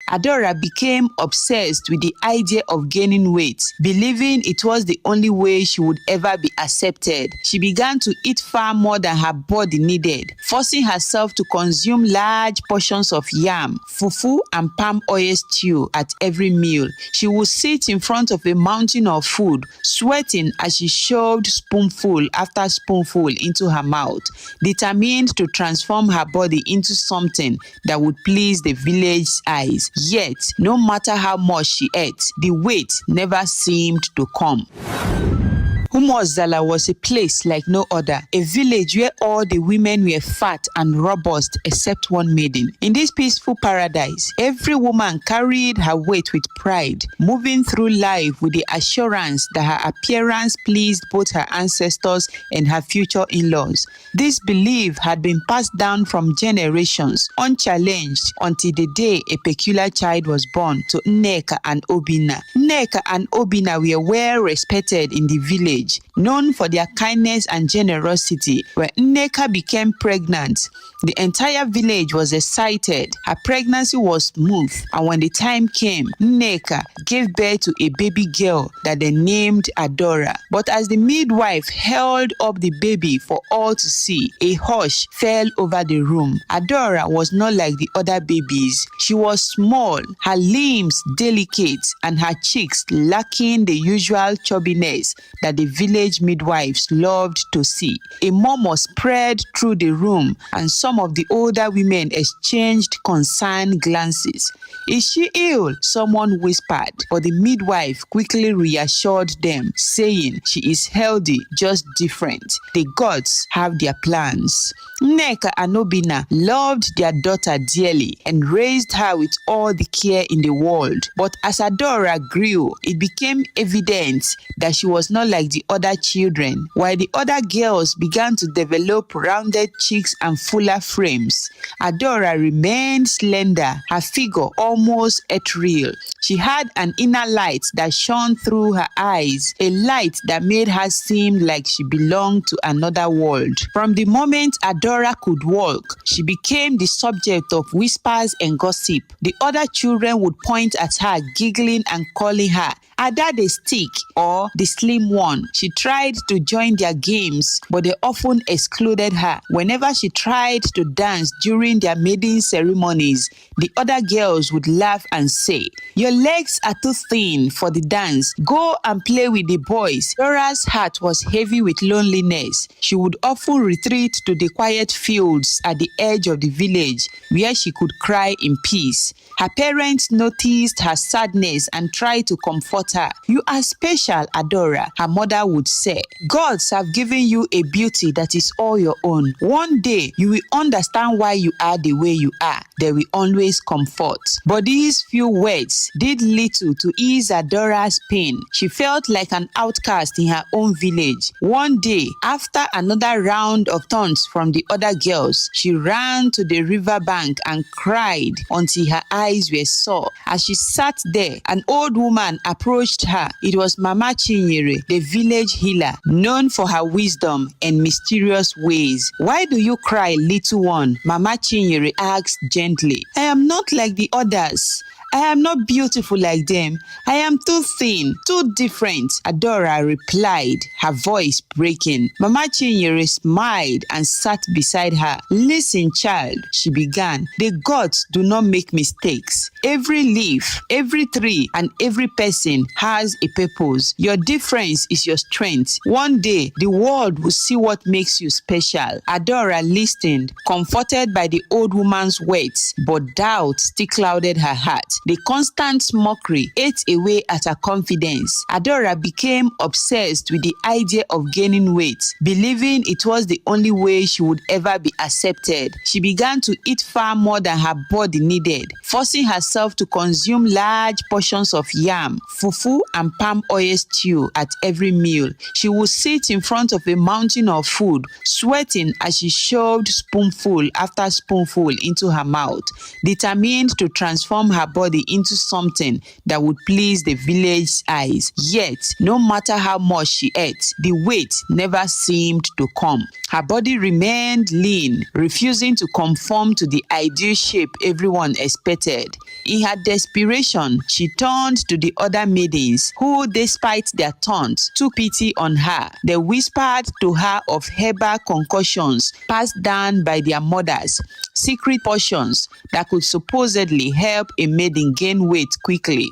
Adora became obsessed with the idea of gaining weight, believing it was the only way she would ever be accepted. She began to eat far more than her body needed, forcing herself to consume large portions of yam, fufu, and palm oil stew at every meal. She would sit in front of a mountain of food, sweating as she shoved spoonful after spoonful into her mouth, determined to transform her body into something that would please the village's eyes. Yet, no matter how much she ate, the weight never seemed to come. Umozala was a place like no other, a village where all the women were fat and robust except one maiden. In this peaceful paradise, every woman carried her weight with pride, moving through life with the assurance that her appearance pleased both her ancestors and her future in-laws. This belief had been passed down from generations, unchallenged, until the day a peculiar child was born to Nneka and Obinna. Nneka and Obinna were well respected in the village, known for their kindness and generosity. When Nneka became pregnant, the entire village was excited. Her pregnancy was smooth, and when the time came, Nneka gave birth to a baby girl that they named Adora. But as the midwife held up the baby for all to see, a hush fell over the room. Adora was not like the other babies. She was small, her limbs delicate, and her cheeks lacking the usual chubbiness that the village midwives loved to see. A murmur spread through the room, and some of the older women exchanged concerned glances. "Is she ill?" someone whispered, but the midwife quickly reassured them, saying she is healthy, just different. The gods have their plans. Nneka and Obinna loved their daughter dearly and raised her with all the care in the world. But as Adora grew, it became evident that she was not like the other children. While the other girls began to develop rounded cheeks and fuller frames, Adora remained slender, her figure almost ethereal. She had an inner light that shone through her eyes, a light that made her seem like she belonged to another world. From the moment Adora could walk, she became the subject of whispers and gossip. The other children would point at her, giggling and calling her Ada the stick or the slim one. She tried to join their games, but they often excluded her. Whenever she tried to dance during their maiden ceremonies, the other girls would laugh and say, "Your legs are too thin for the dance. Go and play with the boys." Dora's heart was heavy with loneliness. She would often retreat to the quiet fields at the edge of the village, where she could cry in peace. Her parents noticed her sadness and tried to comfort her. "You are special, Adora," her mother would say. "Gods have given you a beauty that is all your own. One day, you will understand why you are the way you are. They will always comfort." But these few words did little to ease Adora's pain. She felt like an outcast in her own village. One day, after another round of taunts from the other girls, she ran to the riverbank and cried until her eyes were sore. As she sat there, an old woman approached her. It was Mama Chinyere, the village healer, known for her wisdom and mysterious ways. "Why do you cry, little one?" Mama Chinyere asked gently. "I am not like the others. I am not beautiful like them. I am too thin, too different," Adora replied, her voice breaking. Mama Chinyere smiled and sat beside her. "Listen, child," she began. "The gods do not make mistakes. Every leaf, every tree, and every person has a purpose. Your difference is your strength. One day, the world will see what makes you special." Adora listened, comforted by the old woman's words, but doubt still clouded her heart. The constant mockery ate away at her confidence. Adora became obsessed with the idea of gaining weight, believing it was the only way she would ever be accepted. She began to eat far more than her body needed, forcing herself to consume large portions of yam, fufu, and palm oil stew at every meal. She would sit in front of a mountain of food, sweating as she shoved spoonful after spoonful into her mouth, determined to transform her body body into something that would please the village's eyes. Yet, no matter how much she ate, the weight never seemed to come. Her body remained lean, refusing to conform to the ideal shape everyone expected. In her desperation, she turned to the other maidens who, despite their taunts, took pity on her. They whispered to her of herbal concoctions passed down by their mothers, secret potions that could supposedly help a maiden gain weight quickly.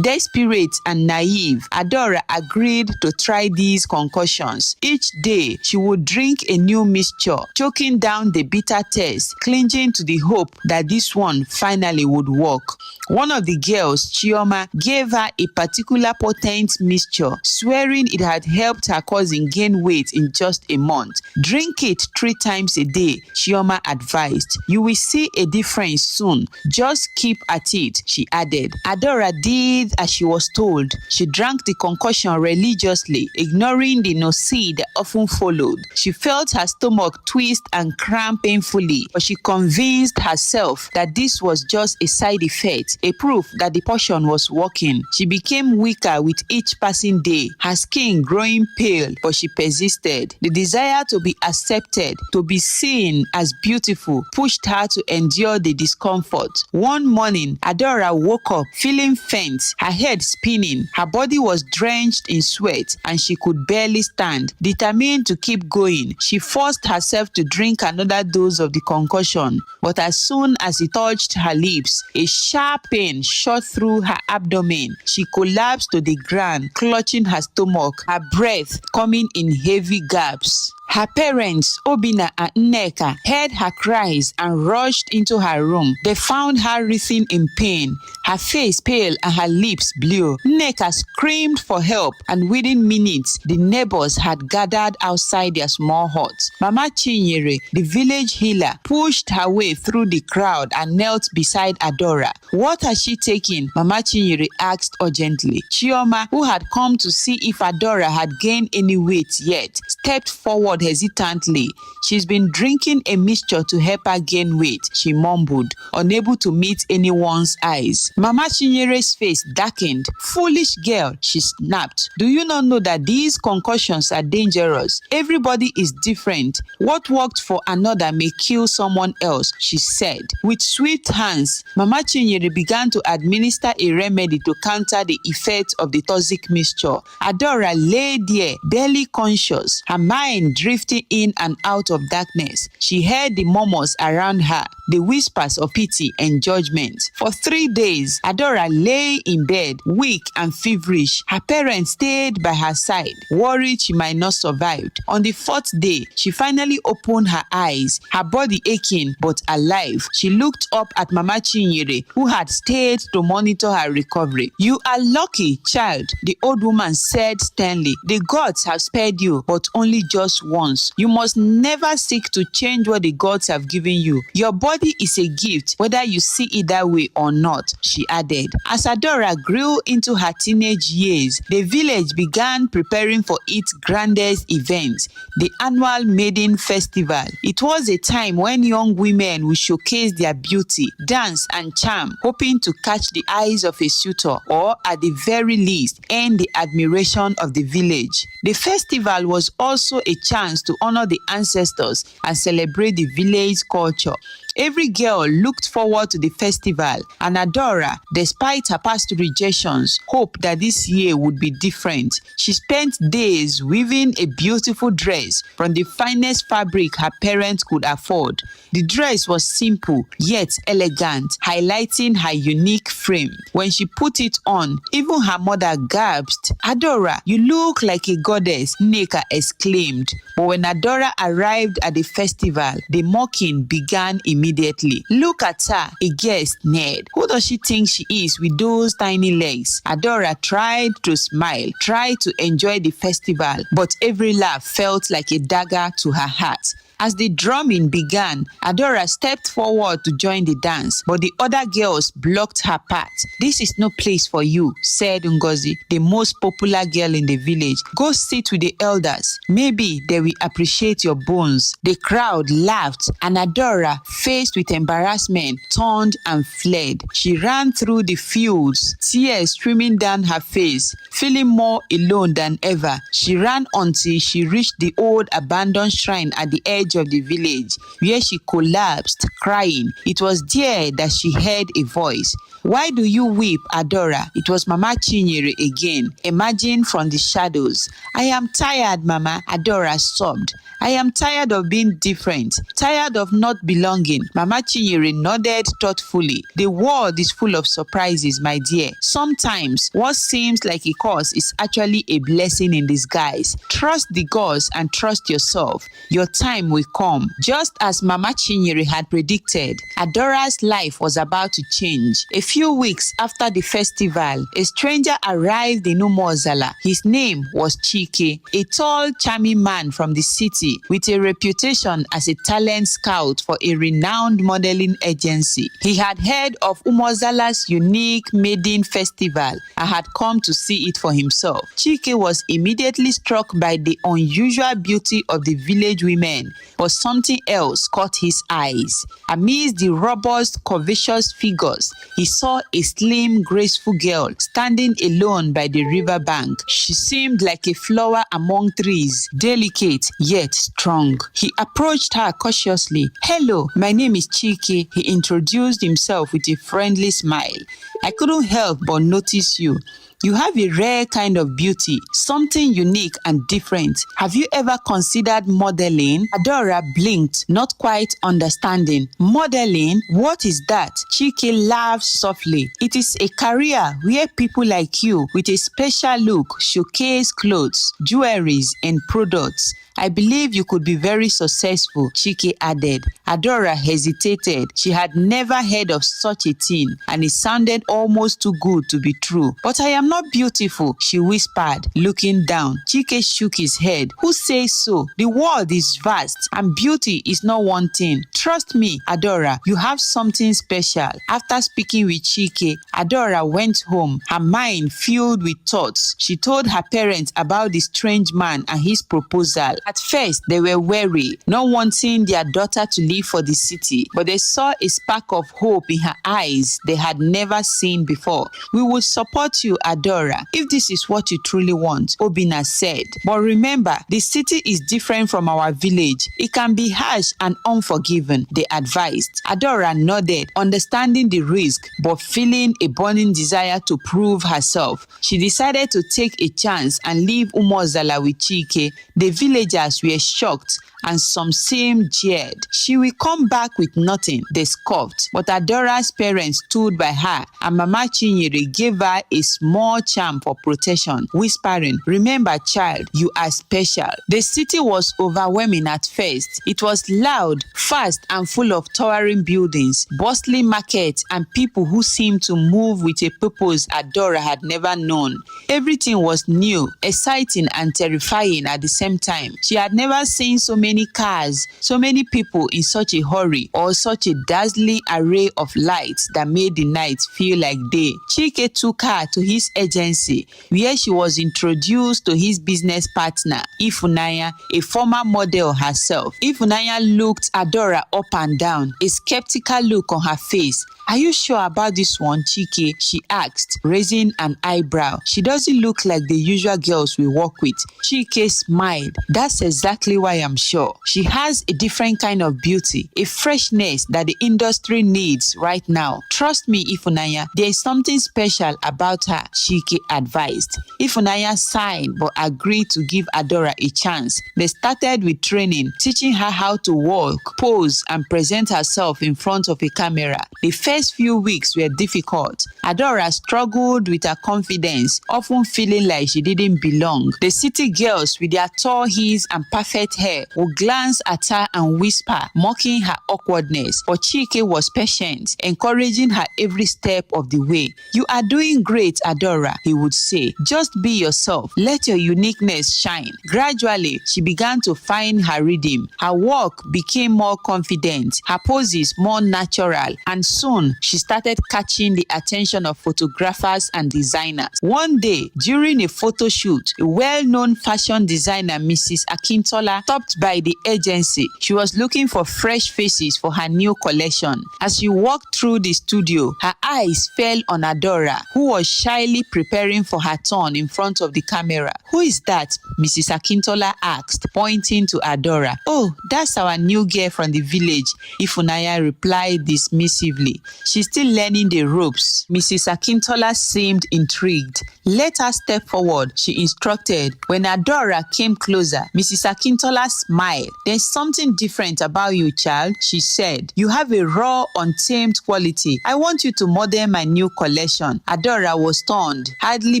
Desperate and naive, Adora agreed to try these concoctions. Each day, she would drink a new mixture, choking down the bitter taste, clinging to the hope that this one finally would work. One of the girls, Chioma, gave her a particular potent mixture, swearing it had helped her cousin gain weight in just a month. Drink it 3 times a day, Chioma advised. You will see a difference soon. Just keep at it, she added. Adora did as she was told. She drank the concoction religiously, ignoring the nausea that often followed. She felt her stomach twist and cramp painfully, but she convinced herself that this was just a side effect, a proof that the potion was working. She became weaker with each passing day, her skin growing pale, but she persisted. The desire to be accepted, to be seen as beautiful, pushed her to endure the discomfort. One morning, Adora woke up feeling faint, her head spinning, her body was drenched in sweat, and she could barely stand. Determined to keep going, she forced herself to drink another dose of the concoction, but as soon as it touched her lips, a sharp pain shot through her abdomen. She collapsed to the ground, clutching her stomach, her breath coming in heavy gasps. Her parents, Obina and Nneka, heard her cries and rushed into her room. They found her writhing in pain, her face pale and her lips blue. Nneka screamed for help, and within minutes, the neighbors had gathered outside their small hut. Mama Chinyere, the village healer, pushed her way through the crowd and knelt beside Adora. What has she taken? Mama Chinyere asked urgently. Chioma, who had come to see if Adora had gained any weight yet, stepped forward hesitantly. She's been drinking a mixture to help her gain weight, she mumbled, unable to meet anyone's eyes. Mama Chinyere's face darkened. Foolish girl, she snapped. Do you not know that these concoctions are dangerous? Everybody is different. What worked for another may kill someone else, she said. With swift hands, Mama Chinyere began to administer a remedy to counter the effect of the toxic mixture. Adora lay there, barely conscious, her mind drifting in and out of darkness. She heard the murmurs around her, the whispers of pity and judgment. For 3 days, Adora lay in bed, weak and feverish. Her parents stayed by her side, worried she might not survive. On the 4th day, she finally opened her eyes, her body aching but alive. She looked up at Mama Chinyere, who had stayed to monitor her recovery. You are lucky, child, the old woman said sternly. The gods have spared you, but only just once. You must never seek to change what the gods have given you. Your body is a gift, whether you see it that way or not, she added. As Adora grew into her teenage years, the village began preparing for its grandest event, the annual Maiden Festival. It was a time when young women would showcase their beauty, dance and charm, hoping to catch the eyes of a suitor or, at the very least, earn the admiration of the village. The festival was also a chance to honor the ancestors and celebrate the village culture. Every girl looked forward to the festival, and Adora, despite her past rejections, hoped that this year would be different. She spent days weaving a beautiful dress from the finest fabric her parents could afford. The dress was simple yet elegant, highlighting her unique frame. When she put it on, even her mother gasped. Adora, you look like a goddess, Nneka exclaimed. But when Adora arrived at the festival, the mocking began immediately. Look at her, a guest sneered. Who does she think she is with those tiny legs? Adora tried to smile, tried to enjoy the festival, but every laugh felt like a dagger to her heart. As the drumming began, Adora stepped forward to join the dance, but the other girls blocked her path. "This is no place for you," said Ngozi, the most popular girl in the village. "Go sit with the elders. Maybe they will appreciate your bones." The crowd laughed, and Adora, faced with embarrassment, turned and fled. She ran through the fields, tears streaming down her face, feeling more alone than ever. She ran until she reached the old abandoned shrine at the edge of the village, where she collapsed, crying. It was there that she heard a voice. "Why do you weep, Adora?" It was Mama Chinyere again, emerging from the shadows. "I am tired, Mama," Adora sobbed. "I am tired of being different, tired of not belonging." Mama Chinyere nodded thoughtfully. "The world is full of surprises, my dear. Sometimes what seems like a curse is actually a blessing in disguise. Trust the gods and trust yourself. Your time will come." Just as Mama Chinyere had predicted, Adora's life was about to change. A few weeks after the festival, a stranger arrived in Umozala. His name was Chike, a tall, charming man from the city with a reputation as a talent scout for a renowned modeling agency. He had heard of Umozala's unique maiden festival and had come to see it for himself. Chike was immediately struck by the unusual beauty of the village women, but something else caught his eyes. Amidst the robust, curvaceous figures, he saw a slim, graceful girl standing alone by the river bank. She seemed like a flower among trees, delicate yet strong. He approached her cautiously. "Hello, my name is Chike," he introduced himself with a friendly smile. "I couldn't help but notice you. You have a rare kind of beauty, something unique and different. Have you ever considered modeling?" Adora blinked, not quite understanding. "Modeling? What is that?" Chike laughed softly. "It is a career where people like you with a special look showcase clothes, jewelries, and products. I believe you could be very successful," Chike added. Adora hesitated. She had never heard of such a thing, and it sounded almost too good to be true. "But I am not beautiful," she whispered, looking down. Chike shook his head. "Who says so? The world is vast, and beauty is not one thing. Trust me, Adora, you have something special." After speaking with Chike, Adora went home, her mind filled with thoughts. She told her parents about the strange man and his proposal. At first, they were wary, not wanting their daughter to leave for the city, but they saw a spark of hope in her eyes they had never seen before. "We will support you, Adora, if this is what you truly want," Obina said. "But remember, the city is different from our village. It can be harsh and unforgiving," they advised. Adora nodded, understanding the risk, but feeling a burning desire to prove herself. She decided to take a chance and leave Umozala with Chike. The villagers were shocked, and some seemed jeered. "She will come back with nothing," they scoffed. But Adora's parents stood by her, and Mama Chinyere gave her a small charm for protection, whispering, "Remember, child, you are special." The city was overwhelming at first. It was loud, fast, and full of towering buildings, bustling markets, and people who seemed to move with a purpose Adora had never known. Everything was new, exciting, and terrifying at the same time. She had never seen so many cars, so many people in such a hurry, or such a dazzling array of lights that made the night feel like day. Chike took her to his agency, where she was introduced to his business partner, Ifunanya, a former model herself. Ifunanya looked Adora up and down, a skeptical look on her face. "Are you sure about this one, Chike?" she asked, raising an eyebrow. "She doesn't look like the usual girls we work with." Chike smiled. "That's exactly why I'm sure. She has a different kind of beauty, a freshness that the industry needs right now. Trust me, Ifunanya, there is something special about her," Chike advised. Ifunanya sighed but agreed to give Adora a chance. They started with training, teaching her how to walk, pose, and present herself in front of a camera. The first first few weeks were difficult. Adora struggled with her confidence, often feeling like she didn't belong. The city girls with their tall heels and perfect hair would glance at her and whisper, mocking her awkwardness. But Chike was patient, encouraging her every step of the way. "You are doing great, Adora," he would say. "Just be yourself. Let your uniqueness shine." Gradually, she began to find her rhythm. Her walk became more confident, her poses more natural, and soon she started catching the attention of photographers and designers. One day, during a photo shoot, a well-known fashion designer, Mrs. Akintola, stopped by the agency. She was looking for fresh faces for her new collection. As she walked through the studio, her eyes fell on Adora, who was shyly preparing for her turn in front of the camera. "Who is that?" Mrs. Akintola asked, pointing to Adora. "Oh, that's our new girl from the village," Ifunanya replied dismissively. "She's still learning the ropes." Mrs. Akintola seemed intrigued. "Let her step forward," she instructed. When Adora came closer, Mrs. Akintola smiled. "There's something different about you, child," she said. "You have a raw, untamed quality. I want you to model my new collection." Adora was stunned, hardly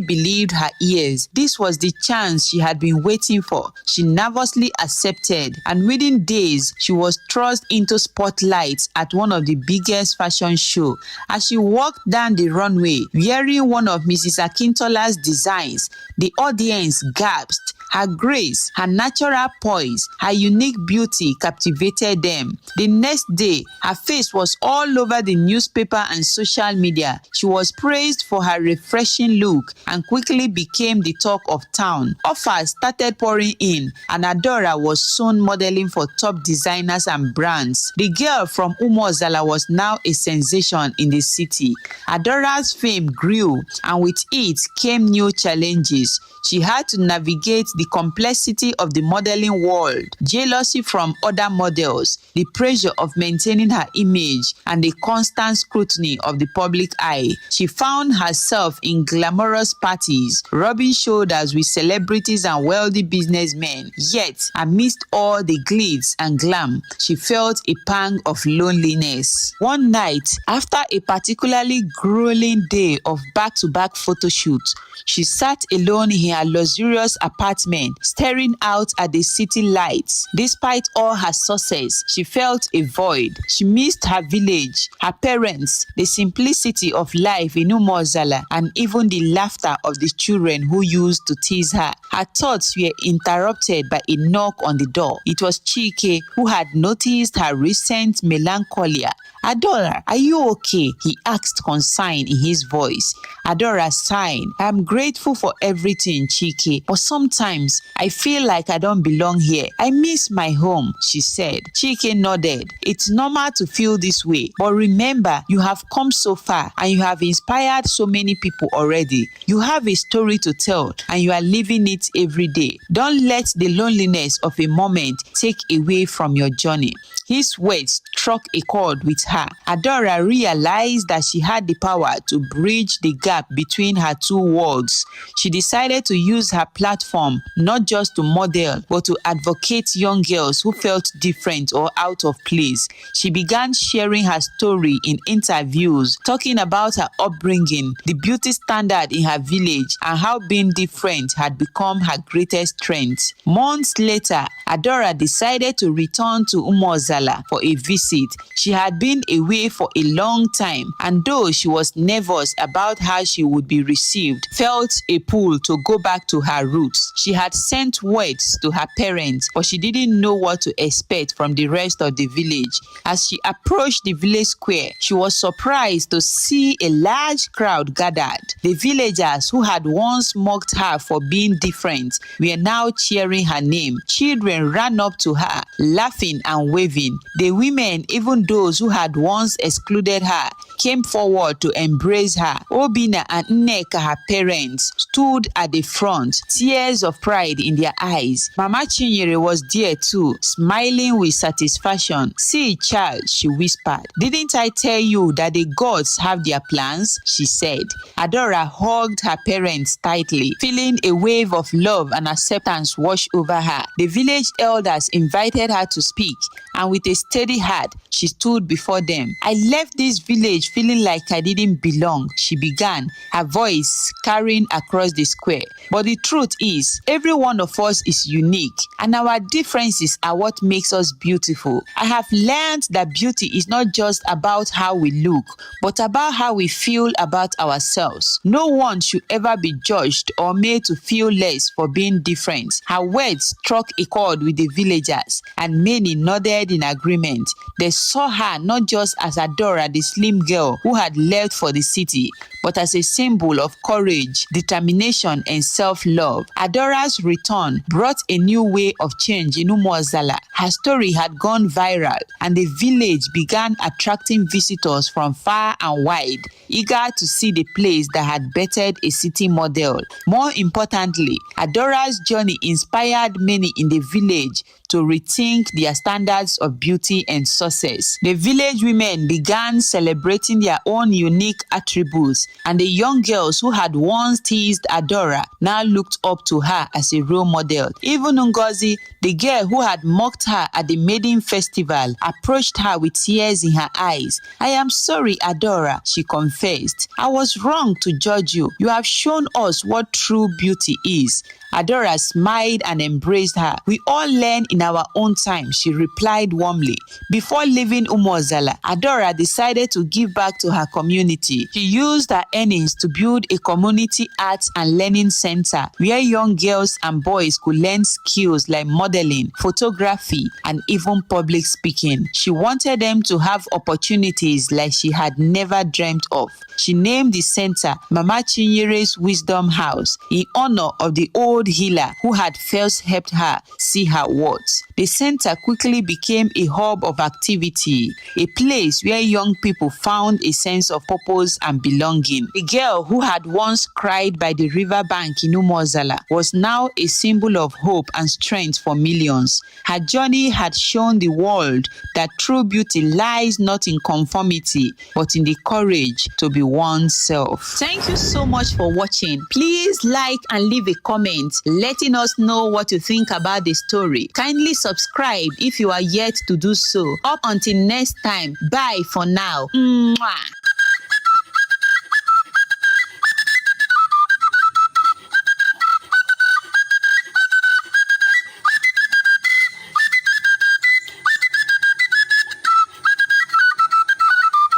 believed her ears. This was the chance she had been waiting for. She nervously accepted, and within days, she was thrust into spotlights at one of the biggest fashion shows. As she walked down the runway, wearing one of Mrs. Akintola's designs, the audience gasped. Her grace, her natural poise, her unique beauty captivated them. The next day, her face was all over the newspaper and social media. She was praised for her refreshing look and quickly became the talk of town. Offers started pouring in, and Adora was soon modeling for top designers and brands. The girl from Umozala was now a sensation in the city. Adora's fame grew, and with it came new challenges. She had to navigate the complexity of the modeling world, jealousy from other models, the pressure of maintaining her image, and the constant scrutiny of the public eye. She found herself in glamorous parties, rubbing shoulders with celebrities and wealthy businessmen. Yet, amidst all the glitz and glam, she felt a pang of loneliness. One night, after a particularly grueling day of back-to-back photo shoots, she sat alone in her luxurious apartment, staring out at the city lights. Despite all her success, she felt a void. She missed her village, her parents, the simplicity of life in Umozala, and even the laughter of the children who used to tease her. Her thoughts were interrupted by a knock on the door. It was Chike, who had noticed her recent melancholia. "Adora, are you okay?" he asked, concern in his voice. Adora sighed. "I'm grateful for everything, Chike, but sometimes I feel like I don't belong here. I miss my home," she said. Chike nodded. "It's normal to feel this way, but remember, you have come so far and you have inspired so many people already. You have a story to tell and you are living it every day. Don't let the loneliness of a moment take away from your journey." His words struck a chord with her. Adora realized that she had the power to bridge the gap between her two worlds. She decided to use her platform not just to model, but to advocate young girls who felt different or out of place. She began sharing her story in interviews, talking about her upbringing, the beauty standard in her village, and how being different had become her greatest strength. Months later, Adora decided to return to Umozala for a visit. She had been away for a long time, and though she was nervous about how she would be received, felt a pull to go back to her roots. She had sent words to her parents, but she didn't know what to expect from the rest of the village. As she approached the village square, she was surprised to see a large crowd gathered. The villagers who had once mocked her for being different were now cheering her name. Children ran up to her, laughing and waving. The women, even those who had once excluded her, came forward to embrace her. Obina and Nneka, her parents, stood at the front, tears of pride in their eyes. Mama Chinyere was there too, smiling with satisfaction. "See, child," she whispered. "Didn't I tell you that the gods have their plans?" she said. Adora hugged her parents tightly, feeling a wave of love and acceptance wash over her. The village elders invited her to speak, and with a steady heart, she stood before them. "I left this village village feeling like I didn't belong, she began, her voice carrying across the square. But the truth is, every one of us is unique, and our differences are what makes us beautiful. I have learned that beauty is not just about how we look, but about how we feel about ourselves. No one should ever be judged or made to feel less for being different. Her words struck a chord with the villagers, and many nodded in agreement. They saw her not just as Adora, the slim girl who had left for the city, but as a symbol of courage, determination, and self-love. Adora's return brought a new way of change in Umuozala. Her story had gone viral, and the village began attracting visitors from far and wide, eager to see the place that had bettered a city model. More importantly, Adora's journey inspired many in the village to rethink their standards of beauty and success. The village women began celebrating their own unique attributes, and the young girls who had once teased Adora now looked up to her as a role model. Even Ngozi, the girl who had mocked her at the maiden festival, approached her with tears in her eyes. "I am sorry, Adora," she confessed. "I was wrong to judge you. You have shown us what true beauty is." Adora smiled and embraced her. "We all learn in our own time," she replied warmly. Before leaving Umuozala, Adora decided to give back to her community. She used her earnings to build a community arts and learning center where young girls and boys could learn skills like modeling, photography, and even public speaking. She wanted them to have opportunities like she had never dreamt of. She named the center Mama Chinyere's Wisdom House in honor of the old healer who had first helped her see her worth. The center quickly became a hub of activity, a place where young people found a sense of purpose and belonging. The girl who had once cried by the riverbank in Umuozala was now a symbol of hope and strength for millions. Her journey had shown the world that true beauty lies not in conformity, but in the courage to be oneself. Thank you so much for watching. Please like and leave a comment letting us know what you think about the story. Kindly subscribe if you are yet to do so. Up until next time, bye for now. Mwah.